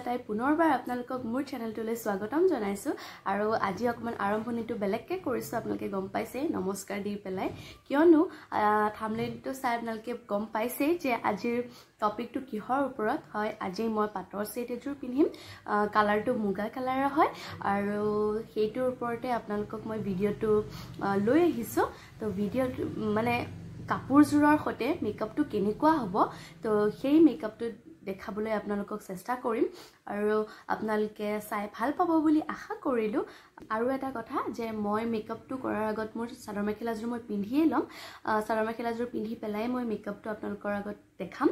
সুজাতাই পুনৰবাৰ আপোনালোকক মোৰ চেনেলটোলৈ স্বাগতম জনাইছো আৰু আজি অকমান আৰম্ভণিটো বেলেগকে কৰিছো আপোনালোকে গম পাইছে নমস্কাৰ দি পেলাই কিয়নো থাম্বনেইলটো চাই আপোনালোকে গম পাইছে যে আজিৰ টপিকটো কিহৰ ওপৰত হয় আজি মই পাটৰ সেট এযোৰ পিন্ধিম কালাৰটো মুগা কালাৰৰ হয় আৰু সেইটোৰ ওপৰতে আপোনালোকক মই ভিডিওটো লৈ আহিছো তো ভিডিওটো মানে কাপোৰজোৰৰ সতে মেকআপটো কেনেকুৱা হ'ব তো সেই মেকআপটো দেখাবলৈ আপোনালোকক চেষ্টা কৰিম আৰু আপোনালোকে চাই ভাল পাব বুলি আশা কৰিলো আৰু এটা কথা যে মই মেকআপটো কৰাৰ আগত মোৰ চাদৰ মেখেলাযোৰ মই পিন্ধিয়ে লম চাদৰ মেখেলাযোৰ পিন্ধি পেলাই মই মেকআপটো আপোনালোকৰ আগত দেখাম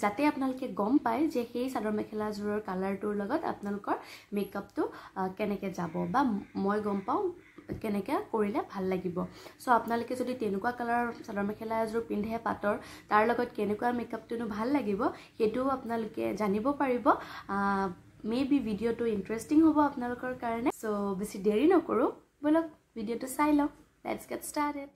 যাতে আপোনালোকে গম পায় যে সেই চাদৰ মেখেলাযোৰৰ কালাৰটোৰ লগত আপোনালোকৰ মেকআপটো কেনেকৈ যাব বা মই গম পাওঁ কেনেকৈ কৰিলে ভাল লাগিব সো আপোনালোকে যদি তেনেকুৱা কালাৰৰ চাদৰ মেখেলা এযোৰ পিন্ধে পাটৰ তাৰ লগত কেনেকুৱা মেকআপটো ভাল লাগিব হেতু আপোনালোকে জানিব পাৰিব মেবি ভিডিওটো ইন্টাৰেষ্টিং হ'ব আপোনালোকৰ কাৰণে সো বেছি দেৰি নকৰো বলক ভিডিওটো চাই লওঁ লেটস গেট স্টাৰ্টেড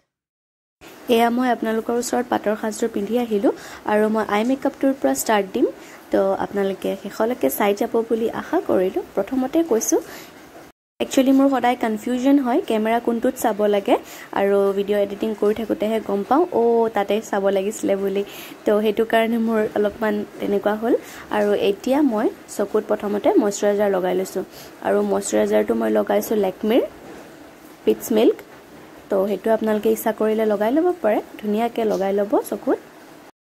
এয়া মই আপোনালোকৰ ওচৰত পাটৰ সাজযোৰ পিন্ধি আহিলো আৰু মই আই মেকআপটোৰ পৰা ষ্টাৰ্ট দিম তো আপোনালোকে শেষলৈকে চাই যাব বুলি আশা কৰিলো প্ৰথমতে কৈছো Actually মোৰ সদায় কনফিউজন হয় ক্যামেৰা কোনটোত চাব লাগে আৰু ভিডিও এডিটিং কৰি থাকোতেহে গম পাওঁ ও তাতে চাব লাগিছিলে বুলি তো হেতু কাৰণে মোৰ অলপমান তেনেকুৱা হ'ল আৰু এতিয়া মই চকুত প্ৰথমতে ময়শ্চাৰাইজাৰ লগাই লৈছো আৰু ময়শ্চাৰাইজাৰটো মই লগাইছো লেকমিৰ পিটছ মিল্ক তো হেতু আপোনালোকে ইচ্ছা কৰিলে লগাই ল'ব পাৰে ধুনিয়াকৈ লগাই ল'ব চকুত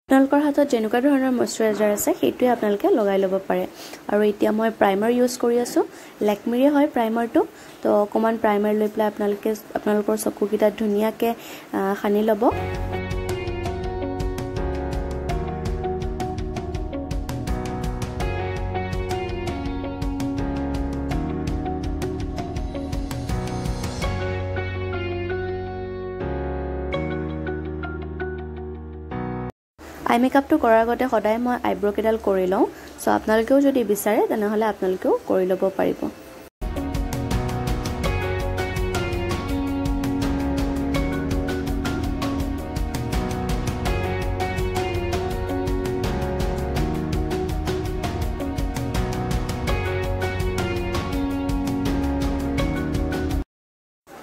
আপোনালোকৰ হাতত যেনেকুৱা ধৰণৰ ময়শ্চাৰাইজাৰ আছে সেইটোৱে আপোনালোকে লগাই ল'ব পাৰে আৰু এতিয়া মই প্ৰাইমাৰ ইউজ কৰি আছো লেকমিৰে হয় প্ৰাইমাৰটো তো অকমান প্ৰাইমাৰ লৈ পেলাই আপোনালোকে আপোনালোকৰ চকুকিটা ধুনিয়াকৈ সানি ল'ব আই মেকআপটো কৰাৰ আগতে সদায় মই আইব্ৰো কেডাল কৰি লওঁ সো আপোনালোকেও যদি বিচাৰে তেনেহলে আপোনালোকেও কৰি ল'ব পাৰিব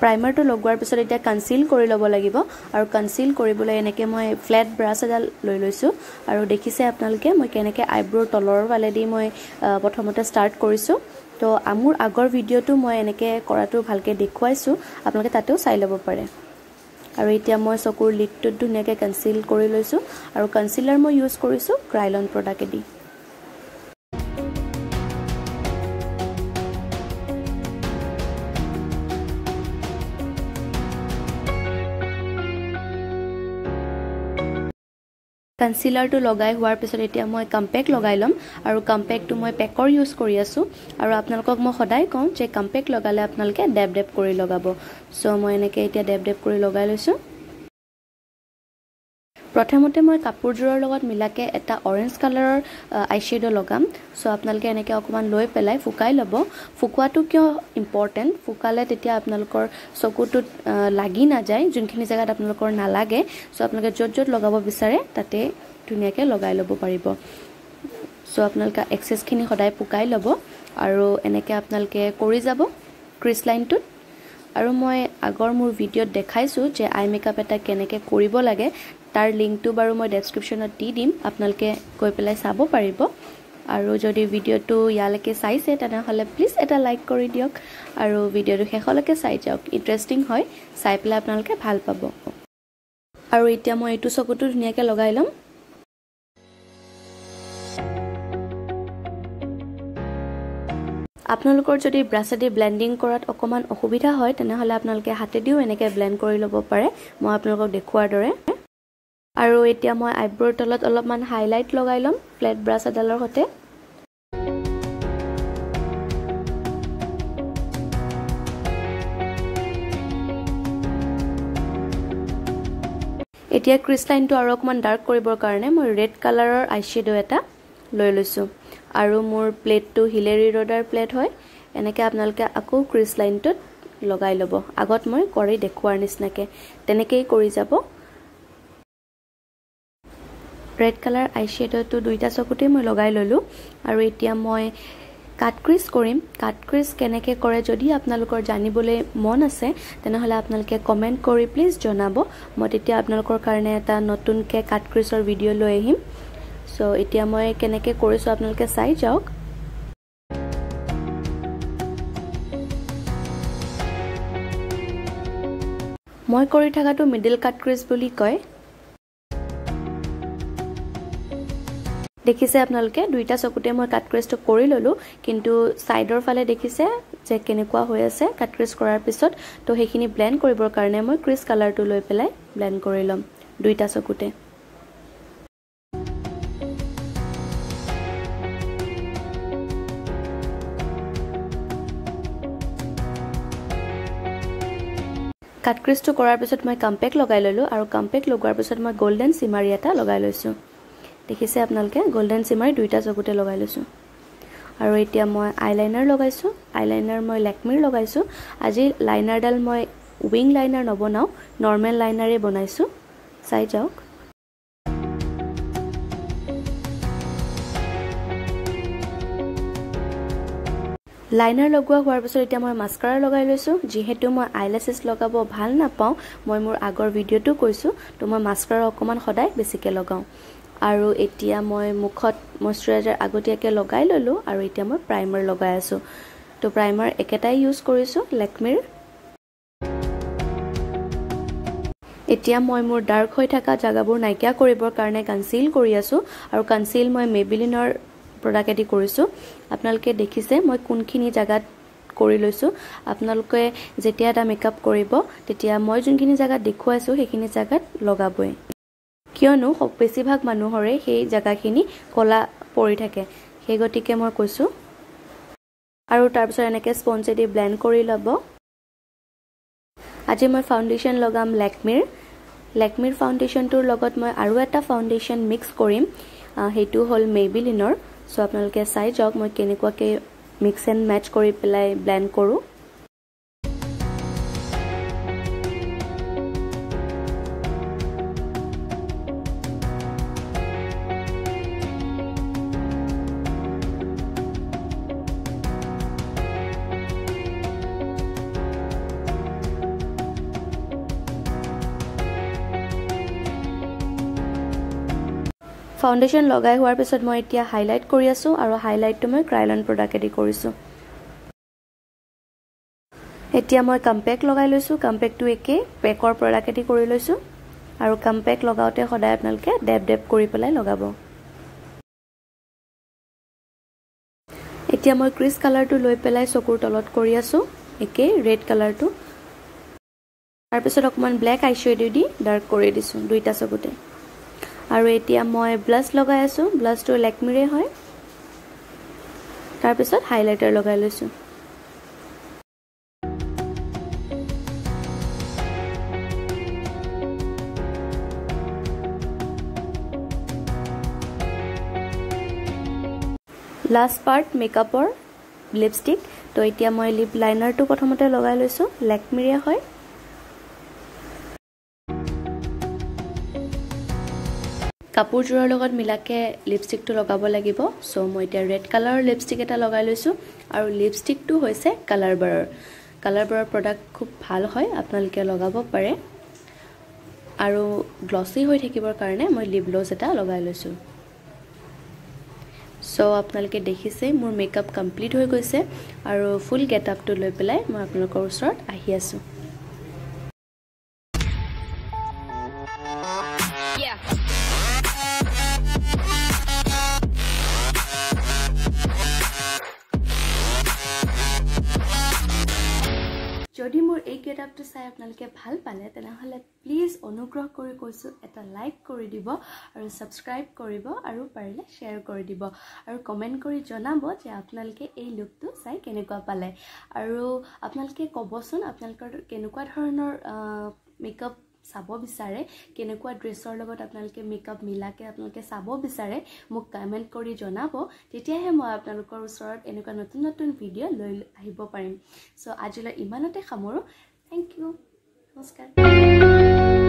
প্ৰাইমাৰটো লগোৱাৰ পিছত এতিয়া কনসিল কৰি ল'ব লাগিব আৰু কনসিল কৰিবলৈ এনেকৈ মই ফ্ল্যাট ব্ৰাছ এডাল লৈ লৈছো আৰু দেখিছে আপোনালোকে মই কেনেকৈ আইব্ৰোৰ তলৰ ফালেদি মই প্ৰথমতে ষ্টাৰ্ট কৰিছো তো মোৰ আগৰ ভিডিওটো মই এনেকৈ কৰাটো ভালকৈ দেখুৱাইছো আপোনালোকে তাতেও চাই ল'ব পাৰে আৰু এতিয়া মই চকুৰ লিডটো ধুনিয়াকৈ কনসিল কৰি লৈছো আৰু কনসিলাৰ মই ইউজ কৰিছো ক্ৰাইলন প্ৰডাক্ট এদি কনসিলাৰটো লগাই হোৱাৰ পিছত এতিয়া মই কম্পেক্ট লগাই লম আৰু কম্পেক্টটো মই পেকৰ ইউজ কৰি আছো আৰু আপোনালোকক মই সদায় কওঁ যে কম্পেক্ট লগালে আপোনালোকে ডেপ ডেপ কৰি লগাব সো মই এনেকৈ এতিয়া ডেপ ডেপ কৰি লগাই লৈছো প্ৰথমতে মই কাপোৰজোৰৰ লগত মিলাকে এটা অৰেঞ্জ কালাৰৰ আইশ্যাডো লগাম সো আপোনালোকে এনেকৈ অকমান লৈ পেলাই ফুকাই ল'ব ফুকুৱাটো কিয় ইম্পৰ্টেন্ট ফুকালে তেতিয়া আপোনালোকৰ চকুটোত লাগি না যায় যোনখিনি জায়গাত আপোনালোকৰ নালাগে সো আপোনালোকে যত যত লগাব বিচাৰে তাতে ধুনিয়াকৈ লগাই ল'ব পাৰিব সো আপোনালোকে এক্সেসখিনি সদায় ফুকাই ল'ব আৰু এনেকৈ আপোনালোকে কৰি যাব ক্ৰিস লাইনটোত আৰু মই আগৰ মোৰ ভিডিওত দেখাইছো যে আই মেকআপ এটা কেনেকৈ কৰিব লাগে তাৰ লিংকটো বাৰু মই ডেসক্ৰিপচনত দি দিম আপোনালোকে গৈ পেলাই চাব পাৰিব আৰু যদি ভিডিওটো ইয়ালৈকে চাইছে তেনেহলে প্লিজ এটা লাইক কৰি দিয়ক আৰু ভিডিওটো শেষলৈকে চাই যাওক ইন্টাৰেষ্টিং হয় চাই পেলাই আপোনালোকে ভাল পাব আৰু এতিয়া মই এইটো চকুটো ধুনিয়াকৈ লগাই লম আপোনালোকৰ যদি ব্ৰাছেদি ব্লেন্ডিং কৰাত অকমান অসুবিধা হয় তেনেহলে আপোনালোকে হাতেদিও এনেকৈ ব্লেন্ড কৰি ল'ব পাৰে মই আপোনালোকক দেখুৱাৰ দৰে আৰু এতিয়া মই আইব্ৰোৰ তলত অলপমান হাইলাইট লগাই লম ফ্ল্যাট ব্ৰাছ এডালৰ সতে এতিয়া ক্ৰিস লাইনটো আৰু অকমান ডাৰ্ক কৰিবৰ কাৰণে মই ৰেড কালাৰৰ আইশ্যাডো এটা লৈ লৈছো আৰু মোৰ প্লেটটো হিলেৰি ৰডাৰ প্লেট হয় এনেকৈ আপোনালোকে আকৌ ক্ৰিস লাইনটোত লগাই ল'ব আগত মই কৰি দেখুৱাৰ নিচিনাকৈ তেনেকৈ কৰি যাব ৰেড কালাৰ আই শ্বেডটো দুইটা চকুতে মই লগাই ললো আৰু এতিয়া মই কাট ক্ৰিজ কৰিম কাট ক্ৰিজ কেনেকৈ কৰে যদি আপোনালোকৰ জানিবলৈ মন আছে তেনেহলে আপোনালোকে কমেন্ট কৰি প্লিজ জনাব মই তেতিয়া আপোনালোকৰ কাৰণে এটা নতুনকৈ কাট ক্ৰিজৰ ভিডিও লৈ আহিম সো এতিয়া মই কেনেকৈ কৰিছো আপোনালোকে চাই যাওক মই কৰি থাকাটো মিডল কাট ক্ৰিজ বুলি কয় দেখিছে আপোনালোকে দুইটা চকুতে মই কাট ক্ৰিজটো কৰি ললো কিন্তু সাইডৰ ফালে দেখিছে যে কেনেকুৱা হৈ আছে কাট ক্ৰিজ কৰাৰ পিছত তো হেখিনি ব্লেন্ড কৰিবৰ কাৰণে মই ক্ৰিজ কালাৰটো লৈ পেলাই ব্লেন্ড কৰি লম দুইটা চকুতে কাট ক্ৰিজটো কৰাৰ পিছত মই কম্পেক্ট লগাই ললো আৰু কম্পেক্ট লগোৱাৰ পিছত মই গোল্ডেন সিমাৰি এটা লগাই লৈছো দেখিছে আপোনালোকে গোল্ডেন সিমাৰি দুইটা চকুতে লগাই লৈছো আৰু এতিয়া মই আইলাইনাৰ লগাইছো আইলাইনাৰ মই লেকমিৰ লগাইছো আজি লাইনাৰডাল মই উইং লাইনাৰ নবনাও নৰ্মেল লাইনাৰে বনাইছো চাই যাওক লাইনাৰ লগোৱা হোৱাৰ পিছত এতিয়া মই মাস্কাৰা লগাই লৈছো যেহেতু মই আইলেছেছ লগাব ভাল নাপাও মই মোৰ আগৰ ভিডিওটো কৈছো তো মই মাস্কাৰা অকমান সদায় বেছিকে লগাও আৰু এতিয়া মই মুখত ময়শ্চাৰাইজাৰ আগতীয়াকৈ লগাই ললো আৰু এতিয়া মই প্ৰাইমাৰ লগাই আছো তো প্ৰাইমাৰ একেটাই ইউজ কৰিছো লেকমিৰ এতিয়া মই মোৰ ডাৰ্ক হৈ থকা জাগাবোৰ নাইকিয়া কৰিবৰ কাৰণে কনসিল কৰি আছো আৰু কনসিল মই মেবিলিনৰ প্ৰডাক্ট এডি কৰিছো আপোনালোকে দেখিছে মই কোনখিনি জাগাত কৰি লৈছো আপোনালোকে যেতিয়া এটা মেকআপ কৰিব তেতিয়া মই যোনখিনি জাগাত দেখুৱাইছো সেইখিনি জাগাত লগাবই কিয়নো বেছিভাগ মানুহৰে সেই জাগাখিনি কলা পৰি থাকে সেই গতিকে মই কৈছো আৰু তাৰ পিছত এনেকৈ স্পঞ্জেদি ব্লেন্ড কৰি লব আজি মই ফাউণ্ডেশ্যন লগাম লেকমিৰ ফাউণ্ডেশ্যনটোৰ লগত মই আৰু এটা ফাউণ্ডেশ্যন মিক্স কৰিম হেতু হল মেবিলিনৰ সো আপোনালোকে চাই যাওক মই কেনেকুৱাকে মিক্স এণ্ড মেচ কৰি পেলাই ব্লেন্ড কৰো ফাউণ্ডেশ্যন লগাই হোৱাৰ পিছত মই এতিয়া হাইলাইট কৰি আছো আৰু হাইলাইটটো মই ক্ৰাইলন প্ৰডাক্ট এডি কৰিছো এতিয়া মই কম্পেক্ট লগাই লৈছো কম্পেক্টটো একে পেকৰ প্ৰডাক্ট এডি কৰি লৈছো আৰু কম্পেক্ট লগাওতে সদায় আপোনালোকে ডেপ কৰি পেলাই লগাব এতিয়া মই ক্ৰিজ কালাৰটো লৈ পেলাই চকুৰ তলত কৰি আছো একে ৰেড কালাৰটো তাৰ পিছত অকমান ব্ল্যাক আই শ্বেডো দি ডাৰ্ক কৰি দিছো দুইটা চকুতে আৰু এতিয়া মই ব্লাছ লগাই আছো ব্লাছটো লেকমিৰে হয় তাৰ পিছত হাইলাইটাৰ লগাই লৈছো লাষ্ট পাৰ্ট মেকআপৰ লিপষ্টিক তো এতিয়া মই লিপ লাইনাৰটো প্ৰথমতে লগাই লৈছো লেকমিৰে হয় কাপোৰজোৰৰ লগত মিলাকে লিপষ্টিকটো লগাব লাগিব সো মই এতিয়া ৰেড কালাৰৰ লিপষ্টিক এটা লগাই লৈছো আৰু লিপষ্টিকটো হৈছে কালাৰ বাৰৰ প্ৰডাক্ট খুব ভাল হয় আপোনালোকে লগাব পাৰে আৰু গ্লসি হৈ থাকিবৰ কাৰণে মই লিপ গ্লছ এটা লগাই লৈছো সো আপোনালোকে দেখিছে মোৰ মেকআপ কমপ্লিট হৈ গৈছে আৰু ফুল গেটআপটো লৈ পেলাই মই আপোনালোকৰ ওচৰত আহি আছো যদি মোৰ এই গেটআপটো চাই আপোনালোকে ভাল পালে তেনেহলে প্লিজ অনুগ্ৰহ কৰি কৈছো এটা লাইক কৰি দিব আৰু সাবস্ক্ৰাইব কৰিব আৰু পাৰিলে শেয়াৰ কৰি দিব আৰু কমেন্ট কৰি জনাব যে আপোনালোকে এই লুকটো চাই কেনেকুৱা পালে আৰু আপোনালোকে কবচোন আপোনালোকৰ কেনেকুৱা ধৰণৰ মেকআপ চাব বিচাৰে কেনেকুৱা ড্ৰেছৰ লগত আপোনালোকে মেকআপ মিলাকে আপোনালোকে চাব বিচাৰে মোক কমেন্ট কৰি জনাব তেতিয়াহে মই আপোনালোকৰ ওচৰত এনেকুৱা নতুন নতুন ভিডিও লৈ আহিব পাৰিম সো আজিলৈ ইমানতে সামৰো থ্যাংক ইউ নমস্কাৰ